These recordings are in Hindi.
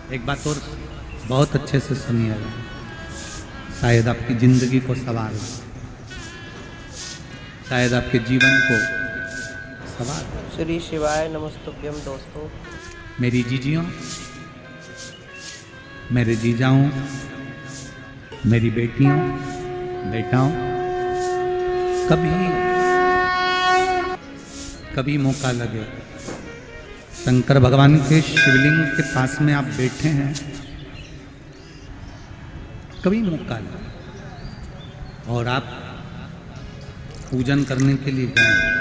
एक बात और बहुत अच्छे से सुनिएगा, शायद आपकी जिंदगी को संवार, शायद आपके जीवन को संवार। श्री शिवाय नमस्तुभ्यम दोस्तों। मेरी जीजियों, मेरे जीजाओं, मेरी बेटियों, बेटाओं, कभी मौका लगे, शंकर भगवान के शिवलिंग के पास में आप बैठे हैं, कभी मौका लगे और आप पूजन करने के लिए गए,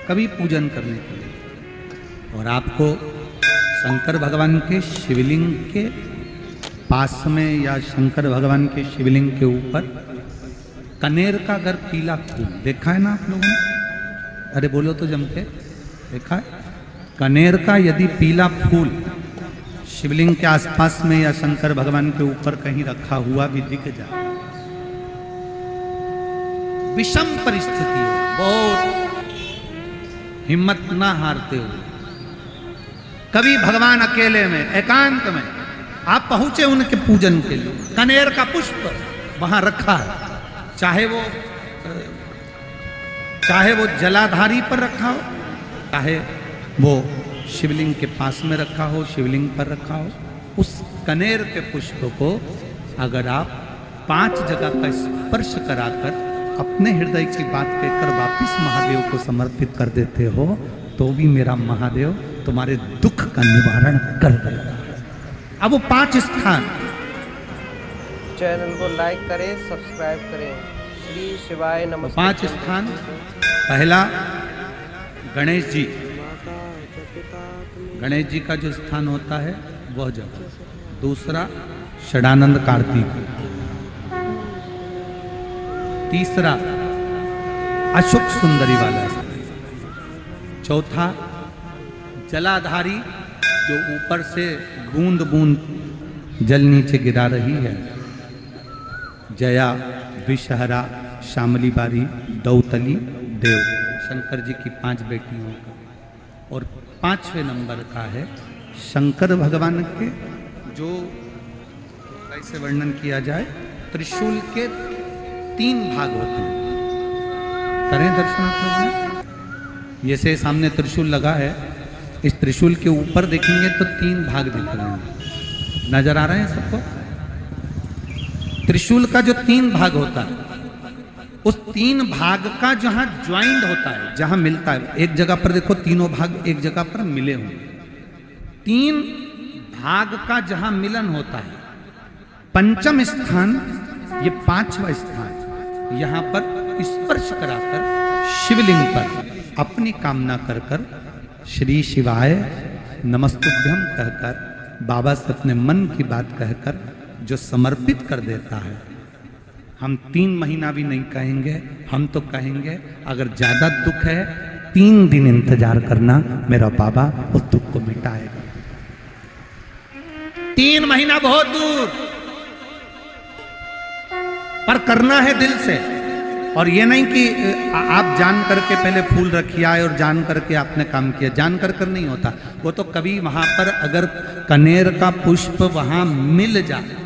कभी पूजन करने के लिए और आपको शंकर भगवान के शिवलिंग के पास में या शंकर भगवान के शिवलिंग के ऊपर कनेर का अगर पीला फूल देखा है ना आप लोगों ने? अरे बोलो तो जम के, देखा है? कनेर का यदि पीला फूल शिवलिंग के आसपास में या शंकर भगवान के ऊपर कहीं रखा हुआ भी दिख जाए, विषम परिस्थिति हो, बहुत हिम्मत ना हारते हो, कभी भगवान अकेले में एकांत में आप पहुंचे उनके पूजन के लिए, कनेर का पुष्प वहां रखा है, चाहे वो जलाधारी पर रखा हो, चाहे वो शिवलिंग के पास में रखा हो, शिवलिंग पर रखा हो, उस कनेर के पुष्प को अगर आप 5 जगह का स्पर्श कराकर अपने हृदय की बात कहकर वापिस महादेव को समर्पित कर देते हो, तो भी मेरा महादेव तुम्हारे दुख का निवारण कर देगा। अब वो 5 स्थान, चैनल को लाइक करें, सब्सक्राइब करें। श्री शिवाय नमस्ते। 5 स्थान, पहला गणेश जी, गणेश जी का जो स्थान होता है वह जगह, दूसरा षडानंद कार्तिक, तीसरा अशोक सुंदरी वाला स्थान, चौथा जलाधारी जो ऊपर से बूंद बूंद जल नीचे गिरा रही है, जया, विषहरा, श्यामली बारी, दौतली, देव, शंकर जी की 5 बेटियों का, और 5वें नंबर का है शंकर भगवान के, जो कैसे वर्णन किया जाए, त्रिशूल के 3 भाग होते हैं। करें दर्शन आप लोगों ने? ये से सामने त्रिशूल लगा है, इस त्रिशूल के ऊपर देखेंगे तो 3 भाग दिख रहे हैं, नजर आ रहे हैं सबको? त्रिशूल का जो 3 भाग होता है, उस 3 भाग का जहां ज्वाइंट होता है, जहां मिलता है, एक जगह पर देखो तीनों भाग एक जगह पर मिले हुए, 3 भाग का जहां मिलन होता है, 5वां स्थान, ये 5वां स्थान, यहां पर स्पर्श कराकर शिवलिंग पर अपनी कामना कर कर श्री शिवाय नमस्तुभ्यम कहकर, बाबा से अपने मन की बात कहकर जो समर्पित कर देता है, हम 3 महीना भी नहीं कहेंगे, हम तो कहेंगे अगर ज्यादा दुख है 3 दिन इंतजार करना, मेरा बाबा उस दुख को मिटाएगा। 3 महीना बहुत दूर, पर करना है दिल से, और ये नहीं कि आप जान करके पहले फूल रखिए आए और जान करके आपने काम किया, जान कर नहीं होता वो तो। कभी वहां पर अगर कनेर का पुष्प वहां मिल जाए